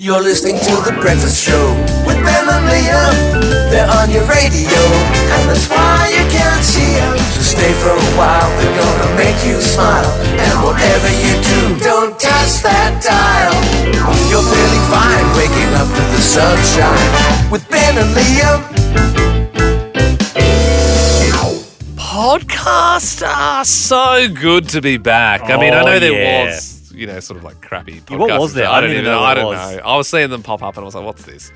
You're listening to The Breakfast Show with Ben and Liam. They're on your radio, and that's why you can't see them. So stay for a while, they're gonna make you smile. And whatever you do, don't touch that dial. You're feeling fine, waking up to the sunshine with Ben and Liam. Podcasts are so good to be back. I mean, I know there was, sort of like crappy podcasts. What was there? I don't even know what it was. I don't know. I was seeing them pop up and I was like, what's this?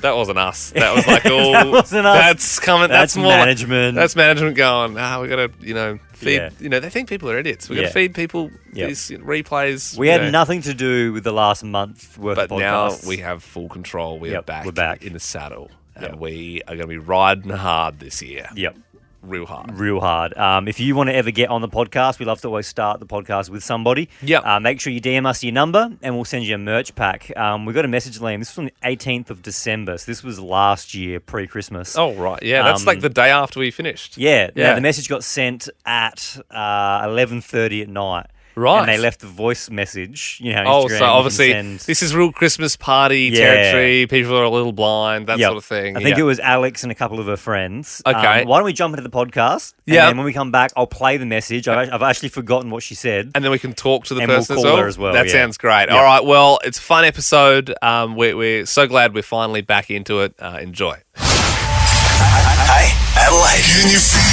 That wasn't us. That was like, oh, That wasn't us. That's coming. That's more management. That's management going, we got to, feed, Yeah. they think people are idiots. We got to feed people these replays. We had nothing to do with the last month worth of podcasts. But now we have full control. We're back in the saddle. And we are going to be riding hard this year. Yep. Real hard. Real hard. If you want to ever get on the podcast, we love to always start the podcast with somebody. Yep. Make sure you DM us your number and we'll send you a merch pack. We got a message, Liam. This was on the 18th of December. So this was last year, pre-Christmas. Oh, right. Yeah, that's like the day after we finished. Yeah. Now, the message got sent at 11:30 at night. Right. And they left a voice message, Instagram. Oh, so obviously this is real Christmas party territory. People are a little blind, that sort of thing. I think it was Alex and a couple of her friends. Okay. Why don't we jump into the podcast? Yeah. And then when we come back, I'll play the message. I've actually forgotten what she said. And then we can talk to the And person we'll call her as well, That yeah. sounds great. Yep. All right, well, it's a fun episode. We're so glad we're finally back into it. Enjoy. Hey, Adelaide. Can you feel it?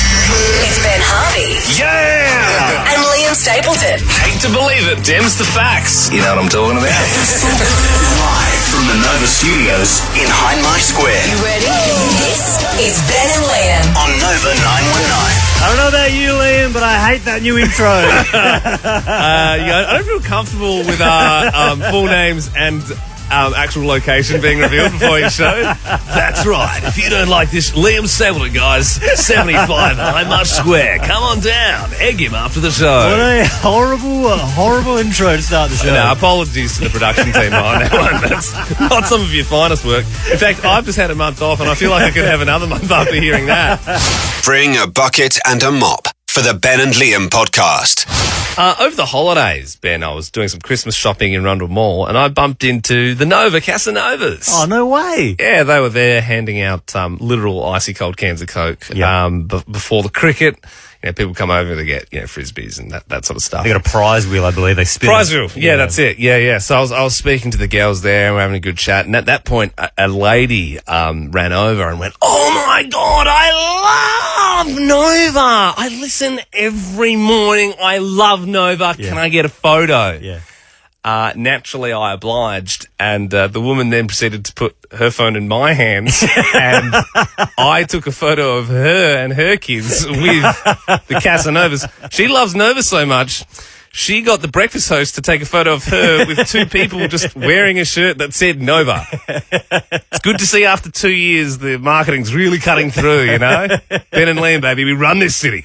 It's Ben Harvey Yeah! and Liam Stapleton. Hate to believe it, Dim's the facts. You know what I'm talking about? Live from the Nova Studios in Hindmarsh Square You ready? This is Ben and Liam. on Nova 919. I don't know about you, Liam, but I hate that new intro. I don't feel comfortable with our full names and actual location being revealed before each show. That's right. If you don't like this, Liam Stapleton, guys, 75 Hindmarsh Square. Come on down. Egg him after the show. What a horrible intro to start the show. No, apologies to the production team on that one. That's not some of your finest work. In fact, I've just had a month off and I feel like I could have another month after hearing that. Bring a bucket and a mop for the Ben and Liam podcast. Over the holidays, Ben, I was doing some Christmas shopping in Rundle Mall and I bumped into the Nova Casanovas. Oh, no way. Yeah, they were there handing out literal icy cold cans of Coke before the cricket. People come over, they get frisbees and that sort of stuff. They got a prize wheel, I believe. They spin. Prize wheel, yeah, that's it. Yeah. So I was speaking to the girls there and we're having a good chat. And at that point, a lady ran over and went, "Oh my God, I love Nova! I listen every morning. I love Nova. Yeah. Can I get a photo?" Yeah. Naturally, I obliged, and the woman then proceeded to put her phone in my hands, and I took a photo of her and her kids with the Casanovas. She loves Nova so much, she got the breakfast host to take a photo of her with two people just wearing a shirt that said Nova. It's good to see after 2 years the marketing's really cutting through, Ben and Liam, baby, we run this city.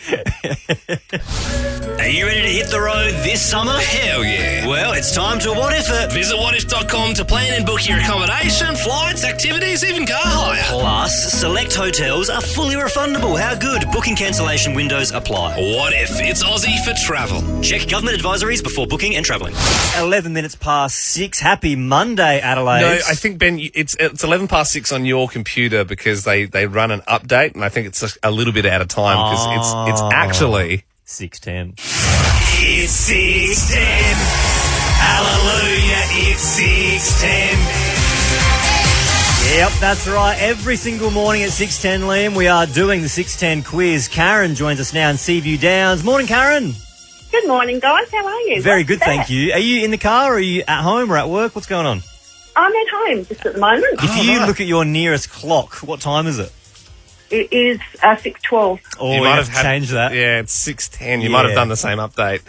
Are you ready to hit the road this summer? Hell yeah. Well, it's time to What If It. Visit whatif.com to plan and book your accommodation, flights, activities, even car hire. Plus, select hotels are fully refundable. How good? Booking cancellation windows apply. What if it's Aussie for travel? Check government advisories before booking and travelling. 11 minutes past 6. Happy Monday, Adelaide. No, I think, Ben, it's 11 past 6 on your computer because they run an update, and I think it's a little bit out of time because it's actually 6:10. It's 6:10. Hallelujah, it's 6:10. Yep, that's right. Every single morning at 6:10, Liam, we are doing the 6:10 quiz. Karen joins us now in Seaview Downs. Morning, Karen. Good morning, guys. How are you? Very What's good, that? thank you. Are you in the car or are you at home or at work? What's going on? I'm at home just at the moment. If you look at your nearest clock, what time is it? It is 6:12. Oh, you have to change that. Yeah, it's 6:10. You might have done the same update.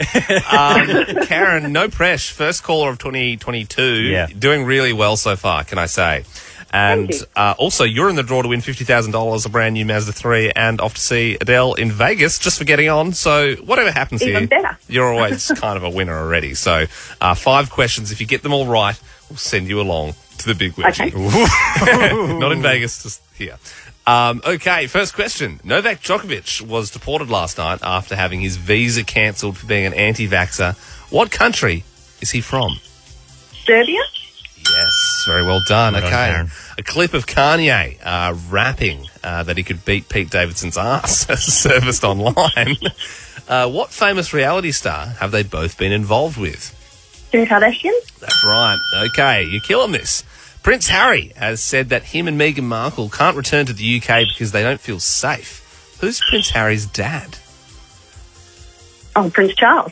Karen, no press. First caller of 2022. Yeah. Doing really well so far, can I say. And Thank you. also, you're in the draw to win $50,000, a brand new Mazda 3, and off to see Adele in Vegas just for getting on. So whatever happens Even here, better. you're always kind of a winner already. So 5 questions. If you get them all right, we'll send you along to the big witchy. Okay. Not in Vegas, just here. Okay, first question. Novak Djokovic was deported last night after having his visa cancelled for being an anti-vaxxer. What country is he from? Serbia? Yes, very well done. Well done, Okay. Karen. A clip of Kanye rapping that he could beat Pete Davidson's ass surfaced online. What famous reality star have they both been involved with? Kim Kardashian? That's right. Okay, you're killing this. Prince Harry has said that him and Meghan Markle can't return to the UK because they don't feel safe. Who's Prince Harry's dad? Oh, Prince Charles.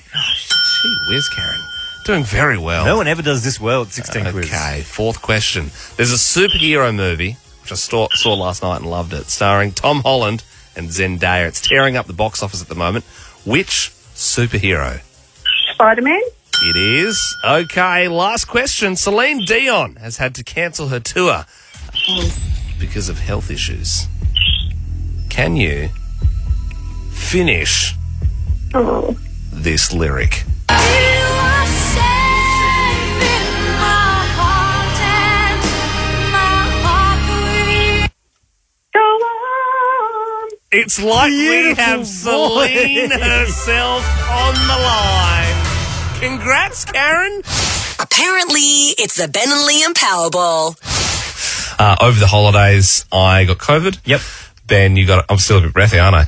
Gee whiz, Karen. Doing very well. No one ever does this well at 16 quiz. Okay, fourth question. There's a superhero movie, which I saw last night and loved it, starring Tom Holland and Zendaya. It's tearing up the box office at the moment. Which superhero? Spider-Man? It is. Okay, last question. Celine Dion has had to cancel her tour because of health issues. Can you finish this lyric? Go on. It's like we have Celine herself on the line. Congrats, Karen. Apparently, it's the Ben and Liam Powerball. Over the holidays, I got COVID. Yep. Ben, you got. I'm still a bit breathy, aren't I?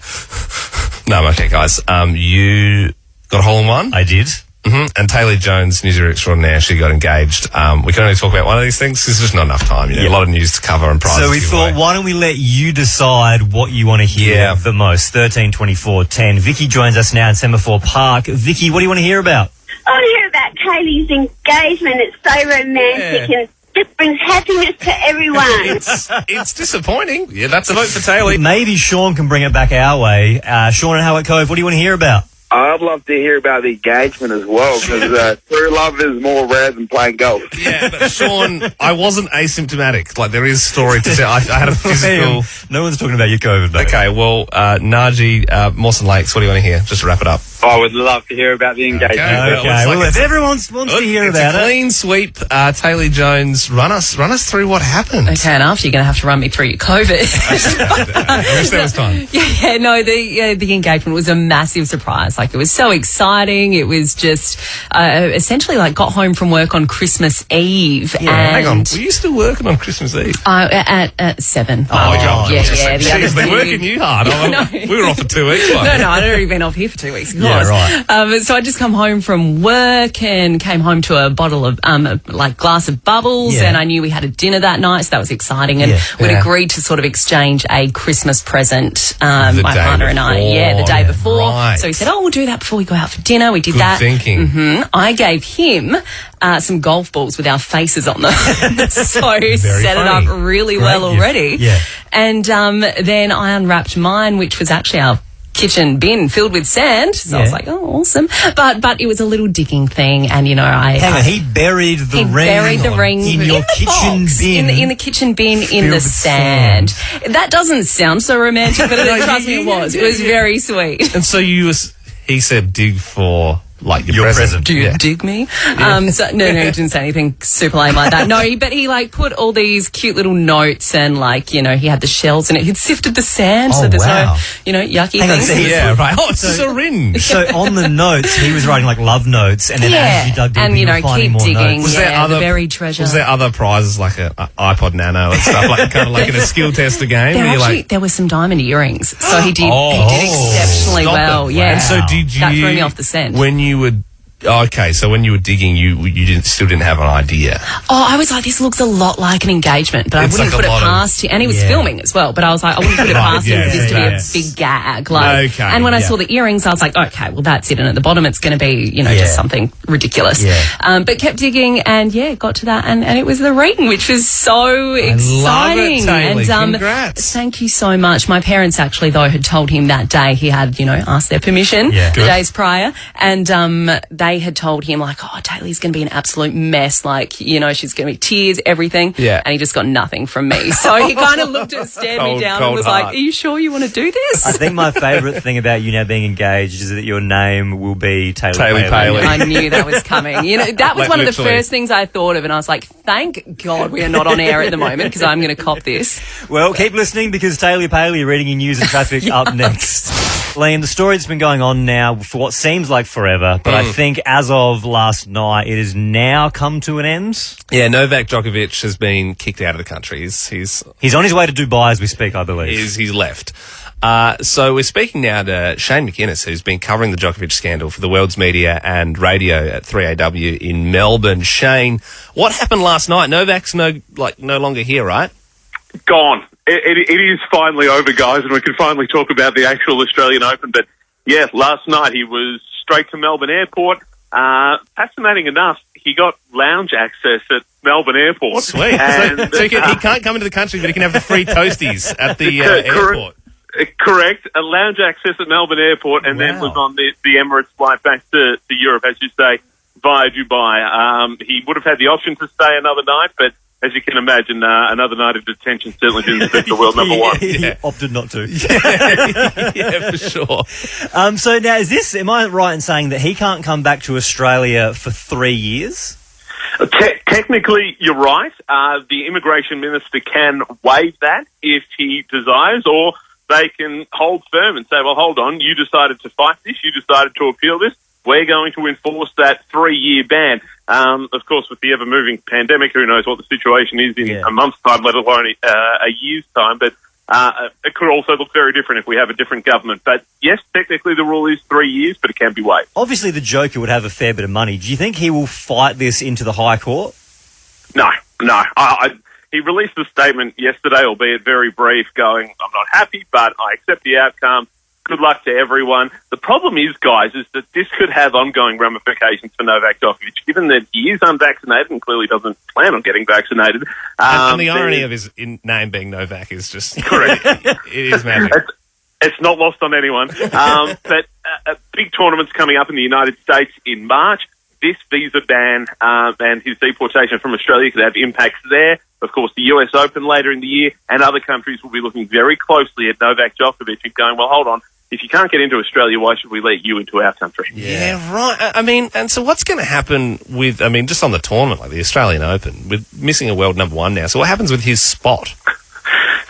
No, I'm okay, guys. You got a hole in one. I did. And Tay Jones, news extraordinaire, she got engaged. We can only talk about one of these things because there's just not enough time. You know, a lot of news to cover and prizes. So we to give thought, away. why don't we let you decide what you want to hear the most? 13, 24, 10. Vicky joins us now in Semaphore Park. Vicky, what do you want to hear about? I want to hear about Kaylee's engagement. It's so romantic and just brings happiness to everyone. It's disappointing. Yeah, that's a vote for Taylor. Maybe Sean can bring it back our way. Sean and Howitt Cove, what do you want to hear about? I'd love to hear about the engagement as well, because true love is more rare than playing golf. Yeah, but Sean, I wasn't asymptomatic. Like, there is story to tell. I had a physical... No one's talking about your COVID, though. Okay, well, Naji, Mawson Lakes, what do you want to hear? Just to wrap it up. I would love to hear about the engagement. Okay, well, if everyone wants to hear it's about a it. clean sweep. Taylor Jones, run us through what happened. Okay, and after you're going to have to run me through your COVID. I wish there was time. The engagement was a massive surprise. Like, it was so exciting. It was just essentially like got home from work on Christmas Eve. Yeah, hang on. Were you still working on Christmas Eve? At 7. God. Yeah. Jeez, they're working you hard. We were off for 2 weeks. No, I'd already been off here for 2 weeks. Of course. Yeah, right. So I just come home from work and came home to a bottle of, glass of bubbles, and I knew we had a dinner that night, so that was exciting. And we'd agreed to sort of exchange a Christmas present, my partner and I. Yeah, the day before. Right. So he said, we'll do that before we go out for dinner. We did Good that. thinking. I gave him some golf balls with our faces on them. So set funny. it up really Great well gift. already. Yeah. And then I unwrapped mine, which was actually our kitchen bin filled with sand. So I was like, oh, awesome. But it was a little digging thing, and Hang on, he buried the ring in your the kitchen box, bin. in the kitchen bin in Filled the with sand. That doesn't sound so romantic, but trust me, it was. It was very sweet. And so he said dig for... like your present. Do you dig me? So, no, he didn't say anything super lame like that. No, but he put all these cute little notes and he had the shells in it. He'd sifted the sand so there's no, yucky Hang on, things. so right. Oh, it's a syringe. So on the notes, he was writing love notes, and then as you dug deeper, and you were finding keep more digging. notes. The buried treasure. Was there other prizes like a iPod Nano and stuff, kind of like in a skill tester game? There were some diamond earrings, so he did exceptionally well. It. Yeah, And so did you? That threw me off the scent. When you would. Okay, so when you were digging, you still didn't have an idea. Oh, I was like, this looks a lot like an engagement, but It's I wouldn't like put a it lot past him. And he was filming as well, but I was like, I wouldn't put it past him for this to be a big gag. Okay, and when I saw the earrings, I was like, okay, well, that's it. And at the bottom, it's going to be, just something ridiculous. Yeah. But kept digging and, got to that. And it was the ring, which was so exciting. Love it, Taylor. And congrats. thank you so much. My parents actually, though, had told him that day he had, asked their permission the days prior. And they had told him, Taylor's going to be an absolute mess. She's going to be tears, everything. Yeah. And he just got nothing from me. So he kind of stared me down and was like, are you sure you want to do this? I think my favourite thing about you now being engaged is that your name will be Taylor Paley. I knew that was coming. That was one of the first things I thought of, and I was like, thank God we are not on air at the moment because I'm going to cop this. Well, keep listening because Taylor Paley reading your news and traffic up next. Liam, the story's been going on now for what seems like forever, but I think as of last night, it has now come to an end. Yeah, Novak Djokovic has been kicked out of the country. He's on his way to Dubai as we speak, I believe. He's left. So we're speaking now to Shane McInnes, who's been covering the Djokovic scandal for the World's Media and Radio at 3AW in Melbourne. Shane, what happened last night? Novak's no longer here, right? Gone. It is finally over, guys, and we can finally talk about the actual Australian Open. But, yeah, last night he was straight to Melbourne Airport. Fascinating enough, he got lounge access at Melbourne Airport. Sweet. So he can't come into the country, but he can have the free toasties at the airport. Correct. A lounge access at Melbourne Airport, and then was on the Emirates flight back to Europe, as you say, via Dubai. He would have had the option to stay another night, but as you can imagine, another night of detention certainly didn't suit the world number one. He opted not to. Yeah, for sure. So now, am I right in saying that he can't come back to Australia for 3 years? Technically, you're right. The immigration minister can waive that if he desires, or they can hold firm and say, well, hold on, you decided to fight this, you decided to appeal this, we're going to enforce that 3-year ban. Of course, with the ever-moving pandemic, who knows what the situation is in a month's time, let alone a year's time. But it could also look very different if we have a different government. But yes, technically the rule is 3 years, but it can be waived. Obviously, the Joker would have a fair bit of money. Do you think he will fight this into the High Court? No. He released a statement yesterday, albeit very brief, going, I'm not happy, but I accept the outcome. Good luck to everyone. The problem is, guys, is that this could have ongoing ramifications for Novak Djokovic, given that he is unvaccinated and clearly doesn't plan on getting vaccinated. And the irony of his name being Novak is just... Correct. It is magic. It's not lost on anyone. But big tournaments coming up in the United States in March. This visa ban and his deportation from Australia could have impacts there. Of course, the US Open later in the year, and other countries will be looking very closely at Novak Djokovic and going, well, hold on, if you can't get into Australia, why should we let you into our country? Yeah, right. I mean, and so what's going to happen with, just on the tournament, like the Australian Open, with missing a world number one now, so what happens with his spot?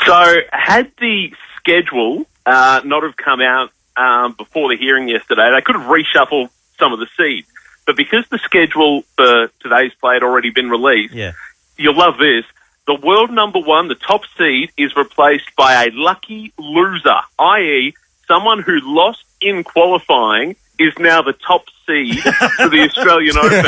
So, had the schedule not have come out before the hearing yesterday, they could have reshuffled some of the seeds. But because the schedule for today's play had already been released, you'll love this. The world number one, the top seed, is replaced by a lucky loser, i.e., someone who lost in qualifying is now the top seed for the Australian Open.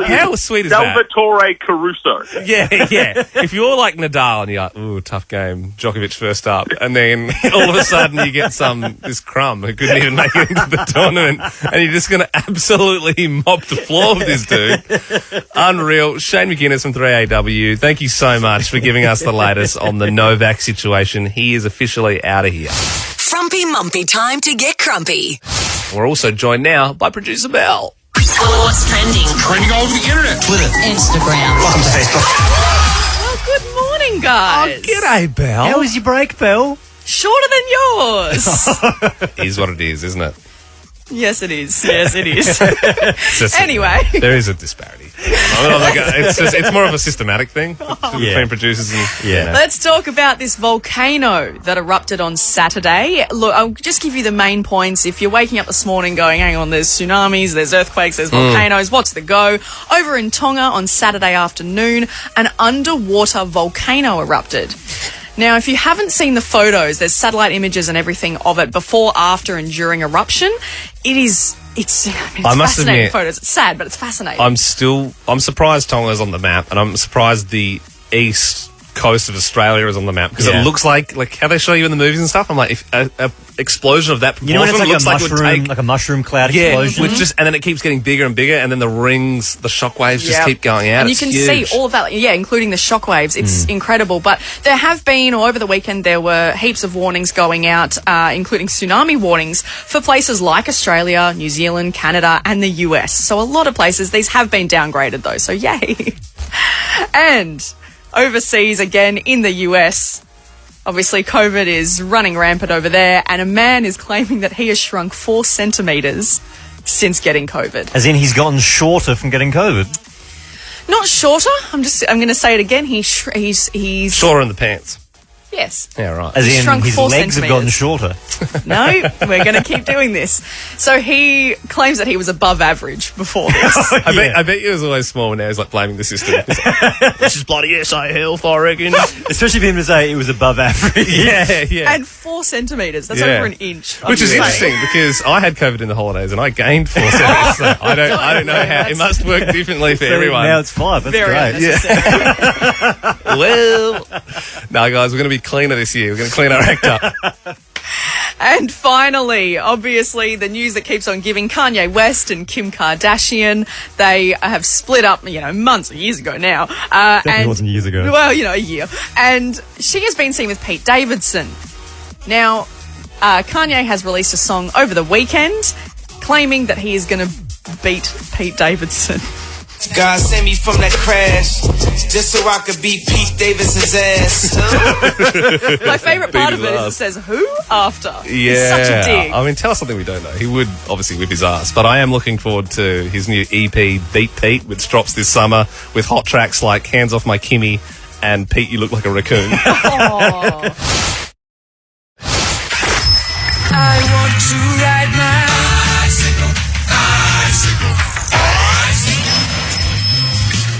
How sweet is that? Salvatore Caruso. Yeah. If you're like Nadal and you're like, ooh, tough game, Djokovic first up, and then all of a sudden you get this crumb who couldn't even make it into the tournament, and you're just going to absolutely mop the floor with this dude. Unreal. Shane McInnes from 3AW, thank you so much for giving us the latest on the Novak situation. He is officially out of here. Frumpy Mumpy time to get crumpy. We're also joined now by producer Belle. What's trending? Trending all over the internet. Twitter. Instagram. Welcome to Facebook. Well, good morning, guys. G'day, Belle. How was your break, Belle? Shorter than yours. Is what it is, isn't it? Yes, it is. Yes, it is. Anyway. There is a disparity. It's more of a systematic thing between producers and... Let's talk about this volcano that erupted on Saturday. Look, I'll just give you the main points. If you're waking up this morning going, hang on, there's tsunamis, there's earthquakes, there's volcanoes, what's the go? Over in Tonga on Saturday afternoon, an underwater volcano erupted. Now, if you haven't seen the photos, there's satellite images and everything of it before, after, and during eruption. It's fascinating photos. It's sad, but it's fascinating. I'm surprised Tonga's on the map, and I'm surprised the east coast of Australia is on the map, because it looks like how they show you in the movies and stuff. I'm like, if a explosion of that proportion, you know when it's like looks a mushroom, like a mushroom cloud explosion, and then it keeps getting bigger and bigger, and then the rings, the shockwaves just keep going out. And you can see all of that, including the shockwaves. It's incredible. But there have been, over the weekend, there were heaps of warnings going out, including tsunami warnings for places like Australia, New Zealand, Canada, and the US. So a lot of places, these have been downgraded though. So yay. And overseas, again, in the US, obviously COVID is running rampant over there, and a man is claiming that he has shrunk 4 centimetres since getting COVID. As in he's gotten shorter from getting COVID? Not shorter. I'm going to say it again. He's shorter in the pants. Yes. Yeah, right. As in, Shrunk his 4 legs have gotten centimetres. shorter. No, we're going to keep doing this. So he claims that he was above average before this. I bet he was always small, and now he's like blaming the system. He's like, this is bloody SA health, I reckon. Especially for him to say it was above average. Yeah. And 4 centimetres. That's Yeah. over an inch. Which is I'm interesting because I had COVID in the holidays and I gained 4 centimetres. So I don't know how. It must work differently for everyone. Now it's 5. That's Very great. unnecessary. Well, no, guys, we're going to be cleaner this year. We're going to clean our act up. And finally, obviously, the news that keeps on giving, Kanye West and Kim Kardashian, they have split up, months or years ago now. Definitely wasn't years ago. Well, a year. And she has been seen with Pete Davidson. Now, Kanye has released a song over the weekend claiming that he is going to beat Pete Davidson. God sent me from that crash just so I could beat Pete Davidson's ass. My favourite part of it is it says who after. Yeah. It's such a dig. I mean, tell us something we don't know. He would obviously whip his ass, but I am looking forward to his new EP, Beat Pete, which drops this summer with hot tracks like Hands Off My Kimmy and Pete, You Look Like a Racoon. I want to ride my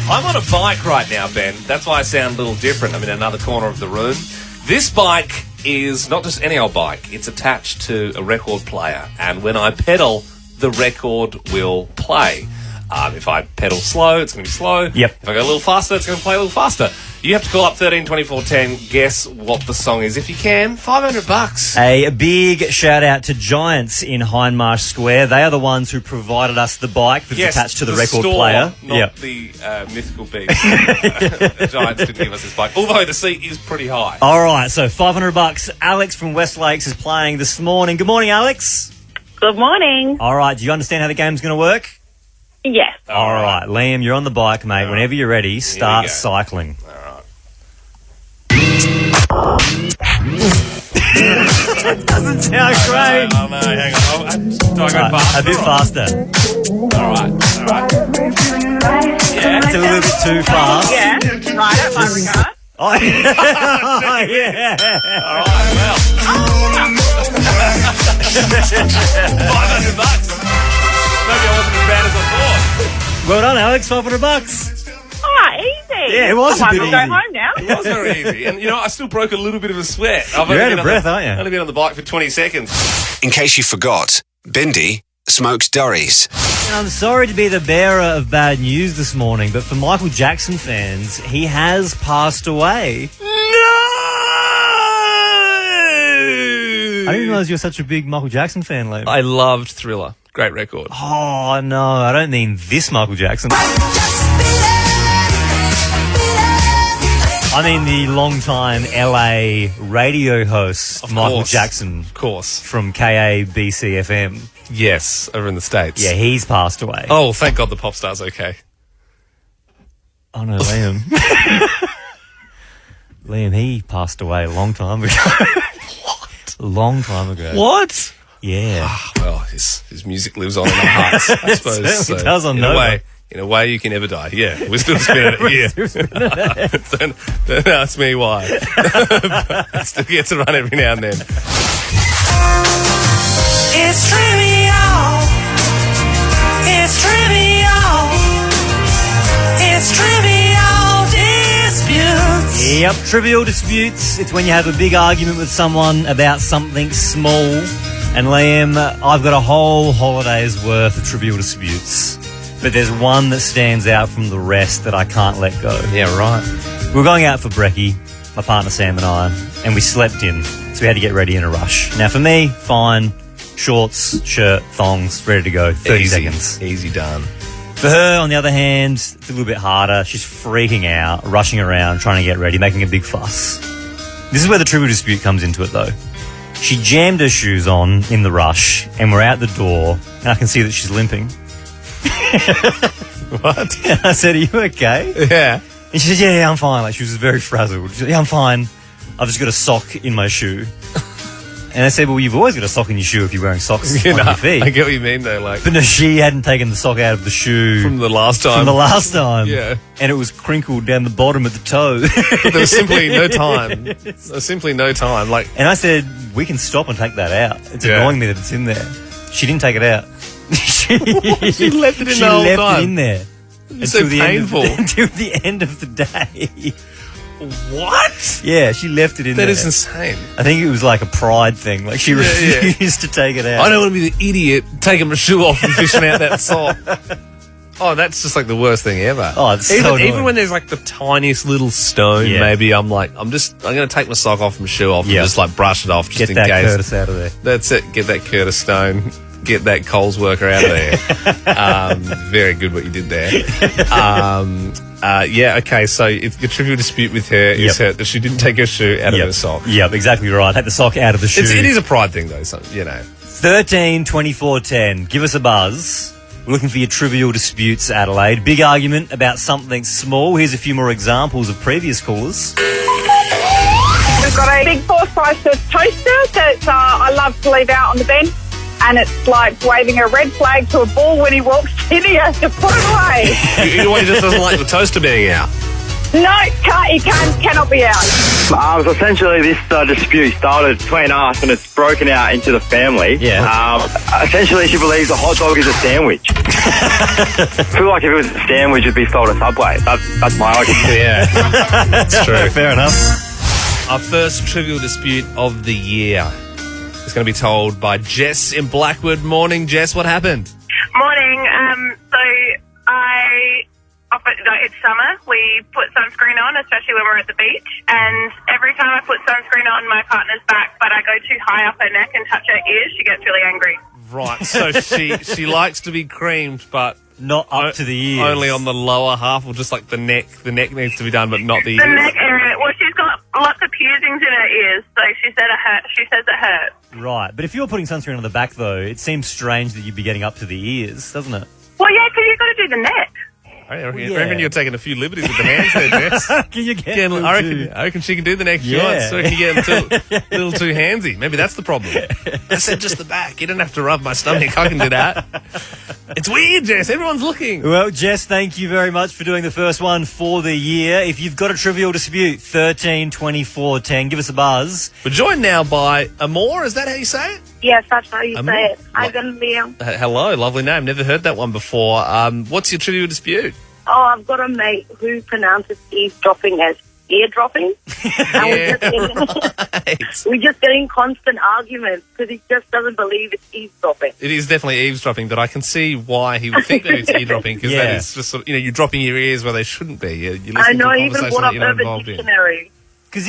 I'm on a bike right now, Ben. That's why I sound a little different. I'm in another corner of the room. This bike is not just any old bike. It's attached to a record player. And when I pedal, the record will play. If I pedal slow, it's going to be slow. Yep. If I go a little faster, it's going to play a little faster. You have to call up 13 24 10. Guess what the song is. If you can, $500. A big shout out to Giants in Hindmarsh Square. They are the ones who provided us the bike that's attached to the record store, player. Not the mythical beast. The Giants didn't give us this bike, although the seat is pretty high. All right, so $500. Alex from West Lakes is playing this morning. Good morning, Alex. Good morning. All right, do you understand how the game's going to work? Yes. All right, Liam, you're on the bike, mate. Whenever you're ready, start go. cycling. That doesn't sound great. Oh, no, hang on. Do I go faster? A bit faster. All right. Yeah. It's a little bit too fast. Yeah. Right at my regard. Oh, yeah. All right, well. $500. Maybe I wasn't as bad as I thought. Well done, Alex. $500. Oh, easy. Yeah, it was a I bit might easy. go home now. It was very easy. And, I still broke a little bit of a sweat. I've You're only out been of breath, aren't you? only been on the bike for 20 seconds. In case you forgot, Bindi smokes durries. And I'm sorry to be the bearer of bad news this morning, but for Michael Jackson fans, he has passed away. I didn't realise you were such a big Michael Jackson fan, Liam. I loved Thriller. Great record. Oh, no, I don't mean this Michael Jackson. I mean the long-time LA radio host, Michael Jackson. Of course. From KABC FM. Yes, over in the States. Yeah, he's passed away. Oh, thank God the pop star's okay. Oh, no, Liam. Liam, he passed away a long time ago. What? A long time ago. What? Yeah. Well, his music lives on in our hearts, I suppose. It certainly does on Novak. In a way, you can never die. Yeah, we're still spinning it. Yeah. Don't ask me why. It still gets to run every now and then. It's trivial. It's trivial. It's trivial disputes. Yep, trivial disputes. It's when you have a big argument with someone about something small. And Liam, I've got a whole holiday's worth of trivial disputes. But there's one that stands out from the rest that I can't let go. Yeah, right. We were going out for brekkie, my partner Sam and I, and we slept in. So we had to get ready in a rush. Now for me, fine. Shorts, shirt, thongs, ready to go. 30 seconds. Easy done. For her, on the other hand, it's a little bit harder. She's freaking out, rushing around, trying to get ready, making a big fuss. This is where the trivial dispute comes into it, though. She jammed her shoes on in the rush, and we're out the door, and I can see that she's limping. What? And I said, are you okay? Yeah. And she said, yeah, I'm fine. Like, she was very frazzled. She said, yeah, I'm fine. I've just got a sock in my shoe. And I said, well, you've always got a sock in your shoe if you're wearing socks on your feet. I get what you mean, though. Like, But no, she hadn't taken the sock out of the shoe from the last time. Yeah. And it was crinkled down the bottom of the toe. There was simply no time. There was simply no time. Like, and I said, we can stop and take that out. It's annoying me that it's in there. She didn't take it out. She left it in the whole time. She left it in there. It's so painful. Until the end of the day. What? Yeah, she left it in there. That is insane. I think it was like a pride thing. Like she refused to take it out. I don't want to be the idiot taking my shoe off and fishing out that sock. Oh, that's just like the worst thing ever. Oh, it's so annoying. Even when there's like the tiniest little stone, maybe I'm like, I'm going to take my sock off and shoe off and just like brush it off just in case. Get that Curtis out of there. That's it. Get that Curtis stone. Get that Coles worker out of there. Very good what you did there. Okay, so if your trivial dispute with her is that she didn't take her shoe out of her sock. Yep, exactly right. Take the sock out of the shoe. It is a pride thing, though, so, 13 24 10. Give us a buzz. We're looking for your trivial disputes, Adelaide. Big argument about something small. Here's a few more examples of previous callers. We've got a big 4-slice toaster that I love to leave out on the bench. And it's like waving a red flag to a bull when he walks in. He has to put it away. He just doesn't like the toaster being out. No, cannot be out. So essentially, this dispute started between us, and it's broken out into the family. Yeah. Essentially, she believes a hot dog is a sandwich. I feel like if it was a sandwich, it'd be sold at Subway. That's my argument. Yeah, that's true. Fair enough. Our first trivial dispute of the year is going to be told by Jess in Blackwood. Morning, Jess. What happened? Morning. It's summer. We put sunscreen on, especially when we're at the beach. And every time I put sunscreen on my partner's back, but I go too high up her neck and touch her ears, she gets really angry. Right. So she likes to be creamed, but not up to the ears. Only on the lower half, or just like the neck. The neck needs to be done, but not the ears. The neck area. Well, she's got lots of piercings in her ears, so she said it hurts. She says it hurts. Right. But if you're putting sunscreen on the back, though, it seems strange that you'd be getting up to the ears, doesn't it? Well, yeah, because you've got to do the neck. I reckon you're taking a few liberties with the hands there, Jess. Can you get I reckon she can do the next shot, so I can get a little too handsy. Maybe that's the problem. I said just the back. You don't have to rub my stomach. I can do that. It's weird, Jess. Everyone's looking. Well, Jess, thank you very much for doing the first one for the year. If you've got a trivial dispute, 13 24 10, give us a buzz. We're joined now by Amor. Is that how you say it? Yes, that's how you say it. I've got Liam. Hello, lovely name. Never heard that one before. What's your trivial dispute? Oh, I've got a mate who pronounces eavesdropping as eardropping. And we're just getting constant arguments because he just doesn't believe it's eavesdropping. It is definitely eavesdropping, but I can see why he would think that it's eardropping, because that is just sort of, you're dropping your ears where they shouldn't be. You're listening I know, to a even conversation brought that up you're not Urban involved in. Dictionary. Because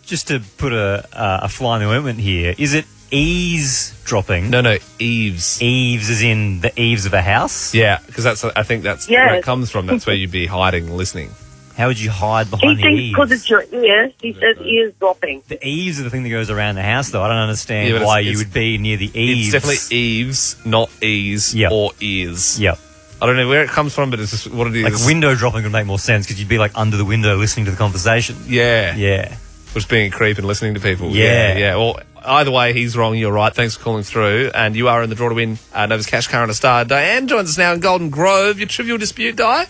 just to put a fly in the ointment here, is it eavesdropping? No, eaves. Eaves as in the eaves of a house? Yeah, because I think that's where it comes from. That's where you'd be hiding, listening. How would you hide He behind the thinks eaves? because it's your ear, he says ears dropping. The eaves are the thing that goes around the house, though. I don't understand but why it's- you would be near the eaves. It's definitely eaves, not ease or ears. Yep. I don't know where it comes from, but it's just what it is. Like window dropping would make more sense because you'd be like under the window listening to the conversation. Yeah. Yeah. Just being a creep and listening to people. Yeah. Yeah. Well, either way, he's wrong, you're right. Thanks for calling through. And you are in the draw to win Nova's Cash Car and a Star. Diane joins us now in Golden Grove. Your trivial dispute, Di?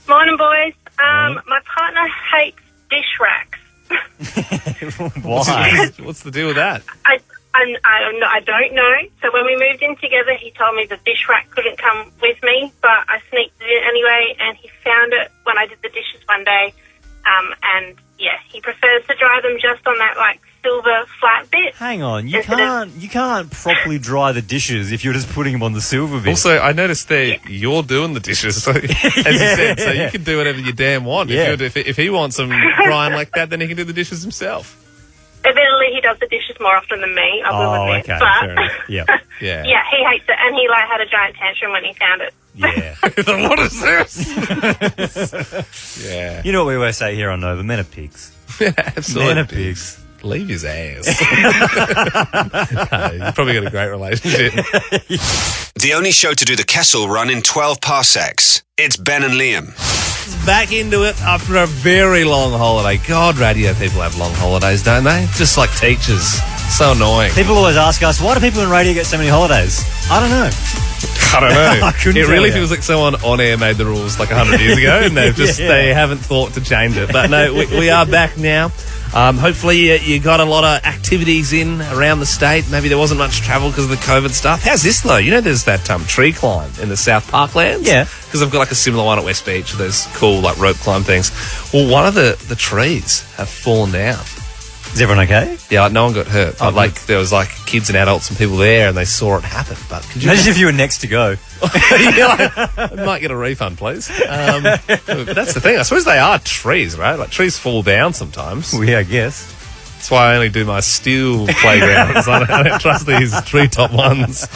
Morning, boys. My partner hates dish racks. Why? What's the deal with that? I don't know. So when we moved in together, he told me the dish rack couldn't come with me, but I sneaked it in anyway, and he found it when I did the dishes one day. And yeah, he prefers to dry them just on that like silver flat bit. Hang on, you can't properly dry the dishes if you're just putting them on the silver bit. Also, I noticed there you're doing the dishes, so, as you said, so you can do whatever you damn want. Yeah. If he wants them drying like that, then he can do the dishes himself. Evidently, he does the dishes more often than me. I will admit. Okay, but fair enough. Yeah. yeah, he hates it, and he like had a giant tantrum when he found it. Yeah. What is this? Yeah. You know what we always say here on Nova, men are pigs. Yeah, absolutely. Men are pigs. Leave his ass. No, you've probably got a great relationship. The only show to do the Kessel Run in 12 parsecs. It's Ben and Liam. back into it after a very long holiday. God, radio people have long holidays, don't they? Just like teachers. So annoying. People always ask us, why do people in radio get so many holidays? I don't know. I don't know. I couldn't It really tell you. feels like someone on air made the rules like 100 years ago, and they haven't thought to change it. But no, we are back now. Hopefully you got a lot of activities in around the state. Maybe there wasn't much travel because of the COVID stuff. How's this though? You know, there's that tree climb in the South Parklands. Yeah. Because I've got like a similar one at West Beach. Those cool like rope climb things. Well, one of the trees have fallen down. Is everyone okay? Yeah, like, no one got hurt. Oh, But like there was like kids and adults and people there, and they saw it happen. But could you Imagine if you were next to go. I might get a refund, please. But that's the thing. I suppose they are trees, right? Like trees fall down sometimes. Well, yeah, I guess. That's why I only do my steel playgrounds. I don't trust these treetop ones.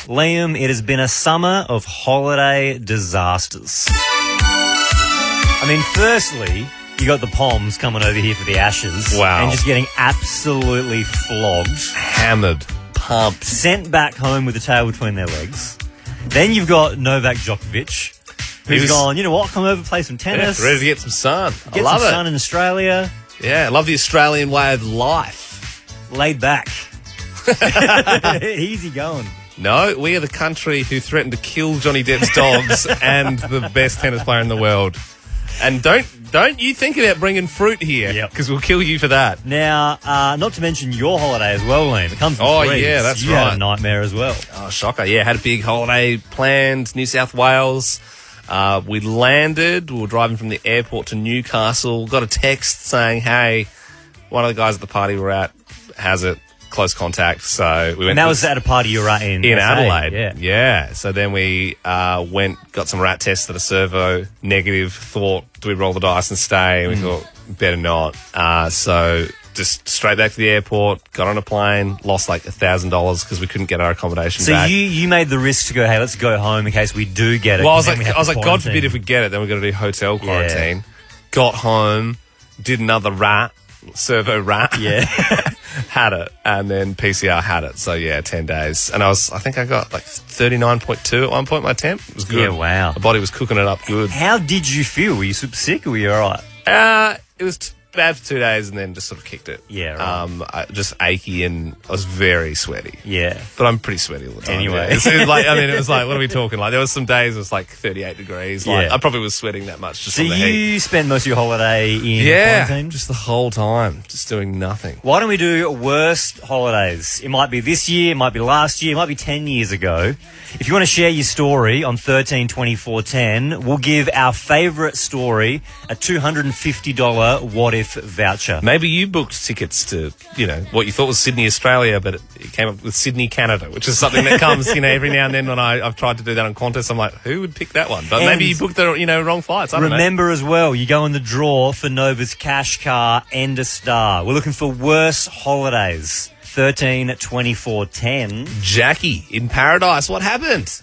Liam, it has been a summer of holiday disasters. I mean, firstly, you got the Poms coming over here for the Ashes. Wow. And just getting absolutely flogged. Hammered. Pumped. Sent back home with the tail between their legs. Then you've got Novak Djokovic, who's gone, you know what, come over, play some tennis. Yeah, ready to get some sun. Get I love some it. sun in Australia. Yeah, I love the Australian way of life. Laid back. Easy going. No, we are the country who threatened to kill Johnny Depp's dogs and the best tennis player in the world. And don't you think about bringing fruit here, because we'll kill you for that. Now, not to mention your holiday as well, Liam. It comes in threes. Yeah, that's you right. had a nightmare as well. Oh, shocker. Yeah, had a big holiday planned, New South Wales. We landed. We were driving from the airport to Newcastle. Got a text saying, hey, one of the guys at the party we're at has it. Close contact, so we went. And that was at a party you were at in Adelaide. Yeah. So then we went, got some rat tests that are servo negative. Thought, do we roll the dice and stay? And we thought better not. So just straight back to the airport. Got on a plane. Lost like $1,000 because we couldn't get our accommodation So back. you made the risk to go, hey, let's go home in case we do get it. Well, I and then we have was to like, God quarantine. forbid if we get it, then we've got to do hotel quarantine. Got home, did another rat, servo rat. Yeah. Had it, and then PCR had it. So, yeah, 10 days. And I think I got like 39.2 at one point, my temp. It was good. Yeah, wow. My body was cooking it up good. How did you feel? Were you super sick or were you all right? It was bad for 2 days and then just sort of kicked it. Yeah, right. Just achy and I was very sweaty. Yeah. But I'm pretty sweaty all the time. Anyway. Yeah. It was like, what are we talking? Like, there was some days it was like 38 degrees. Like, Yeah. I probably was sweating that much just So from the heat. you spent most of your holiday in quarantine? Just the whole time, just doing nothing. Why don't we do worst holidays? It might be this year, it might be last year, it might be 10 years ago. If you want to share your story on 13 24 10, we'll give our favourite story a $250 What If voucher. Maybe you booked tickets to, what you thought was Sydney, Australia, but it came up with Sydney, Canada, which is something that comes, every now and then when I've tried to do that on contests. I'm like, who would pick that one? But maybe you booked the, wrong flights. I don't know. Remember as well, you go in the draw for Nova's cash car and a star. We're looking for worst holidays. 13 24 10. Jackie in Paradise, what happened?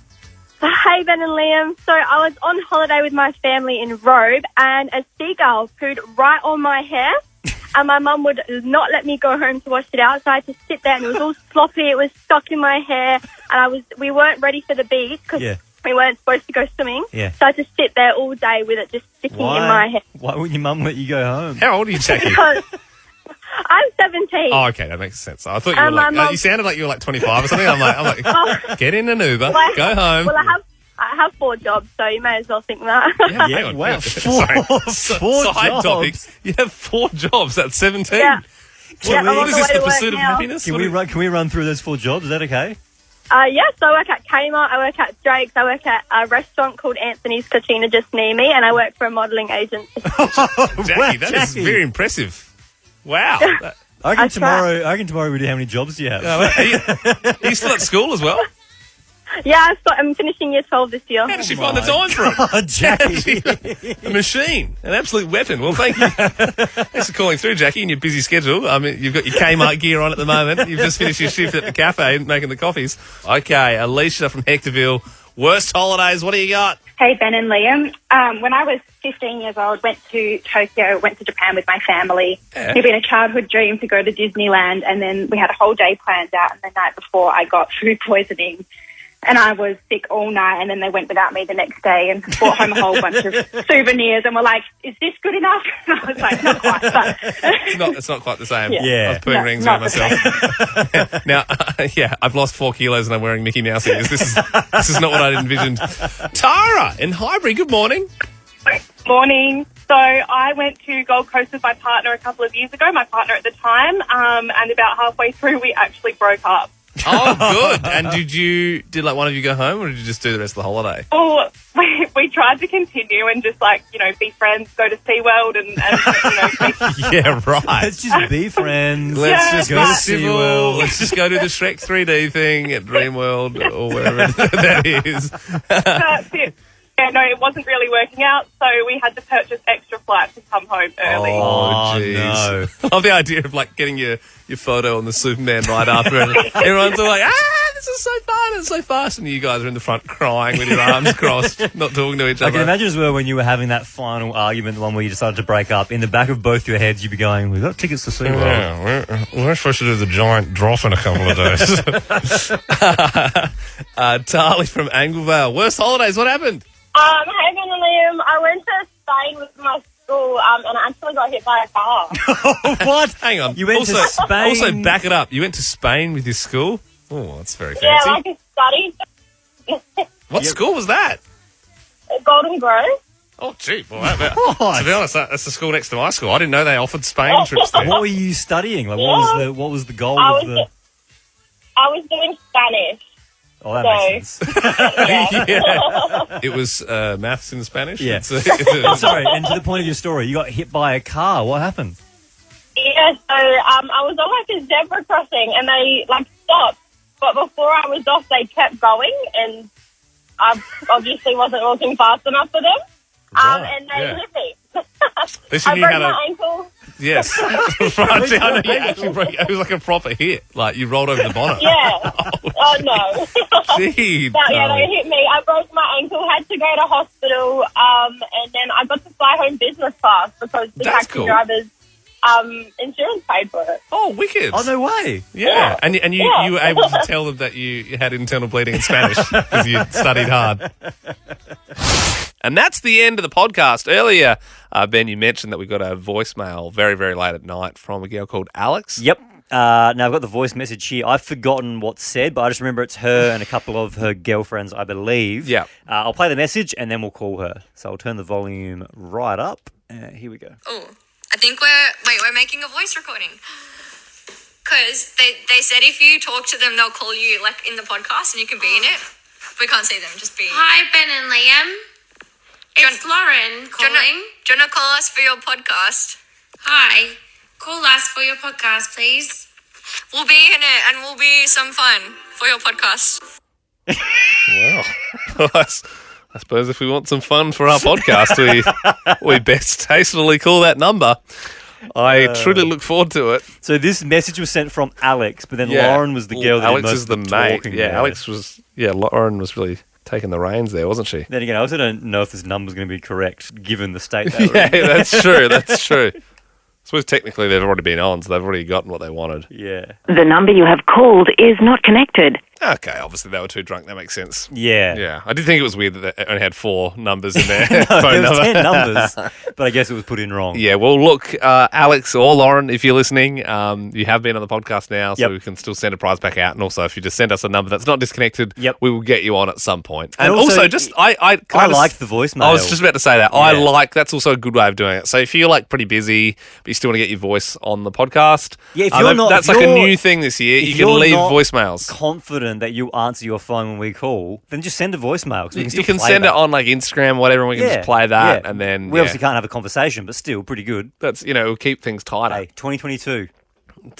Hey, Ben and Liam. So I was on holiday with my family in Robe and a seagull pooed right on my hair and my mum would not let me go home to wash it out, so I had to sit there and it was all sloppy. It was stuck in my hair and we weren't ready for the beach because we weren't supposed to go swimming. Yeah. So I had to sit there all day with it just sticking in my hair. Why wouldn't your mum let you go home? How old are you, Jackie? Because I'm 17. Oh, okay, that makes sense. I thought you were like, you sounded like you were like 25 or something. I'm like, get in an Uber, go home. Well, I have 4 jobs, so you may as well think that. Yeah, hang on. Wow, four side jobs. Topics. You have 4 jobs at 17. Yeah. What is this, the pursuit of happiness? Can we run through those 4 jobs? Is that okay? Yes, I work at Kmart, I work at Drake's, I work at a restaurant called Anthony's Cucina just near me, and I work for a modelling agency. Jackie, that is very impressive. Wow. I reckon tomorrow we do how many jobs do you have? Are you still at school as well? Yeah, I'm finishing year 12 this year. How did she find the time for it? Oh, Jackie. A machine. An absolute weapon. Well, thank you. Thanks for calling through, Jackie, in your busy schedule. I mean, you've got your Kmart gear on at the moment. You've just finished your shift at the cafe and making the coffees. Okay, Alicia from Hectorville. Worst holidays, what do you got? Hey, Ben and Liam. When I was 15 years old, went to Tokyo, went to Japan with my family. It'd been a childhood dream to go to Disneyland, and then we had a whole day planned out, and the night before I got food poisoning. And I was sick all night, and then they went without me the next day and brought home a whole bunch of souvenirs and were like, is this good enough? And I was like, not quite, but... It's not quite the same. Yeah. I was putting rings on myself. Now, I've lost 4 kilos and I'm wearing Mickey Mouse ears. This is not what I'd envisioned. Tara in Highbury, good morning. Morning. So I went to Gold Coast with my partner a couple of years ago, my partner at the time, and about halfway through we actually broke up. Oh, good. And did like one of you go home, or did you just do the rest of the holiday? Well, we tried to continue and just be friends, go to SeaWorld and Yeah, right. Let's just be friends. Let's just go be to civil. SeaWorld. Let's just go to the Shrek 3D thing at Dreamworld or wherever that is. That's it. Yeah, no, it wasn't really working out, so we had to purchase extra flights to come home early. Oh, jeez. no. I love the idea of getting your photo on the Superman right after and everyone's all like, this is so fun, it's so fast, and you guys are in the front crying with your arms crossed, not talking to each I other. can imagine as well when you were having that final argument, the one where you decided to break up, in the back of both your heads you'd be going, we've got tickets to SeaWorld. Yeah, we're supposed to do the giant drop in a couple of days. Tarly from Anglevale. Worst holidays, what happened? Hey, Ben and Liam. I went to Spain with my school and I actually got hit by a car. What? Hang on. You went to Spain? Also, back it up. You went to Spain with your school? Oh, that's very Yeah, fancy. like a study. What school was that? Golden Grove. Oh, gee. Well, to be honest, that's the school next to my school. I didn't know they offered Spain trips there. What were you studying? What was the goal of the... I was doing Spanish. Oh, that makes sense. Yeah. It was maths in Spanish? Yeah. It's Sorry, and to the point of your story, you got hit by a car. What happened? Yeah, so I was on a zebra crossing and they stopped. But before I was off, they kept going and I obviously wasn't walking fast enough for them. And they hit me. Least I you knew broke how to- my ankle. Yes. Right, I know you actually it was like a proper hit. Like you rolled over the bonnet. Yeah. Oh, no. Gee, But yeah, they hit me. I broke my ankle, had to go to hospital, and then I got to fly home business class because the That's taxi cool. driver's insurance paid for it. Oh, wicked. Oh, no way. Yeah. And you were able to tell them that you had internal bleeding in Spanish because you studied hard. And that's the end of the podcast. Earlier, Ben, you mentioned that we got a voicemail very, very late at night from a girl called Alex. Yep. Now, I've got the voice message here. I've forgotten what's said, but I just remember it's her and a couple of her girlfriends, I believe. Yeah. I'll play the message and then we'll call her. So I'll turn the volume right up. Here we go. Oh, I think we're making a voice recording. Because they said if you talk to them, they'll call you in the podcast and you can be in it. We can't see them, just be. Hi, Ben and Liam. It's Lauren calling. Do you want to call us for your podcast? Hi. Call us for your podcast, please. We'll be in it and we'll be some fun for your podcast. Well, I suppose if we want some fun for our podcast, we best tastefully call that number. I truly look forward to it. So this message was sent from Alex, but then Lauren was the girl that Alex did most is the of mate. talking Yeah, there. Alex was. Yeah, Lauren was really taking the reins there, wasn't she? Then again, I also don't know if this number's going to be correct given the state they were Yeah, in. that's true. That's true. I suppose technically they've already been on, so they've already gotten what they wanted. Yeah. The number you have called is not connected. Okay, obviously they were too drunk. That makes sense. Yeah. Yeah. I did think it was weird that they only had 4 numbers in there. No, phone there was number. 10 numbers, but I guess it was put in wrong. Yeah, well, look, Alex or Lauren, if you're listening, you have been on the podcast now, so we can still send a prize back out. And also, if you just send us a number that's not disconnected, we will get you on at some point. And also just, I liked the voicemail. I was just about to say that. Yeah. That's also a good way of doing it. So if you're pretty busy, but you still want to get your voice on the podcast, Yeah, if you're not, that's if a you're- new thing this year. if You can you're leave not voicemails. confident that you answer your phone when we call, then just send a voicemail. 'cause we can still You can play send that. it on Instagram, whatever, and we can just play that, and then we obviously can't have a conversation, but still pretty good. That's it'll keep things tighter. Hey, 2022.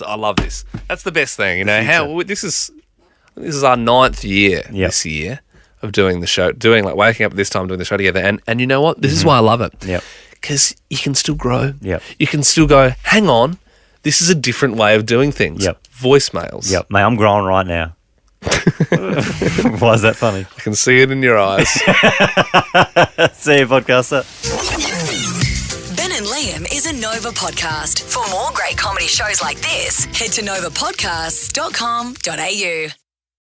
I love this. That's the best thing. How this is our 9th year this year of doing the show, waking up at this time doing the show together, and you know what? This is why I love it. Yeah, because you can still grow. Yeah, you can still go. Hang on, this is a different way of doing things. Yep, voicemails. Yep, mate, I'm growing right now. Why is that funny? I can see it in your eyes. See you, podcaster. Ben and Liam is a Nova podcast. For more great comedy shows like this, head to novapodcasts.com.au.